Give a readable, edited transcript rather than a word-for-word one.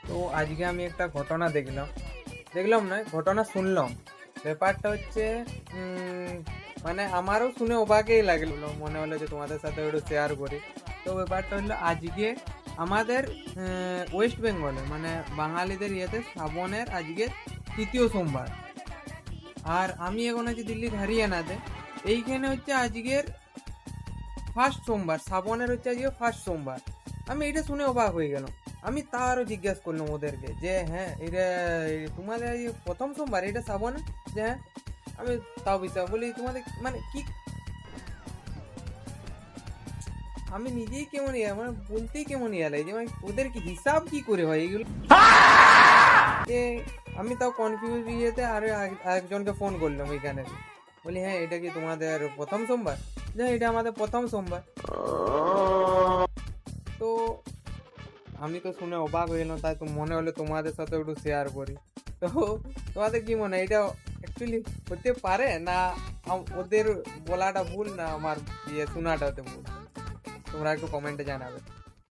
তো আজকে আমি একটা ঘটনা দেখলাম না, ঘটনা শুনলাম। ব্যাপারটা হচ্ছে উম, মানে আমারও শুনে অবাকই লাগলো, মনে হলো যে তোমাদের সাথে একটু শেয়ার করি। তো ব্যাপারটা হলো আজকে আমাদের ওয়েস্ট বেঙ্গলে মানে বাঙালিদের ইয়েতে শ্রাবণের আজকে তৃতীয় সোমবার। আর আমি এখন আছি দিল্লির হরিয়ানাতে। এইখানে হচ্ছে আজকের ফার্স্ট সোমবার, শ্রাবণের হচ্ছে আজকে ফার্স্ট সোমবার। আমি এটা শুনে অবাক হয়ে গেলাম। আমি তারও জিজ্ঞাসা করলাম ওদেরকে যে হ্যাঁ এটা তোমাদের আজকে প্রথম সোমবার এটা শ্রাবণে? যে হ্যাঁ। আমি তাও বিশ্বাস বলি তোমাদের মানে কি, আমি নিজেই কেমন ইয়া মানে বলতেই কেমন ইয়া লাগে যে মানে ওদের কি হিসাব কি করে হয় এগুলো যে। আমি তাও কনফিউজ ইয়েতে আরো আরেকজনকে ফোন করলাম ওইখানে, বলি হ্যাঁ এটা কি তোমাদের প্রথম সোমবার? যে হ্যাঁ, এটা আমাদের প্রথম সোমবার। তো আমি তো শুনে অবাক হয়ে গেলাম, তাই তো মনে হলো তোমাদের সাথে একটু শেয়ার করি। তো তোমাদের কি মনে হয় এটা অ্যাকচুয়ালি হতে পারে না ওদের বলাটা ভুল, না আমার ইয়ে শোনাটাতে ভুল? তোমরা একটু কমেন্টে জানাবে।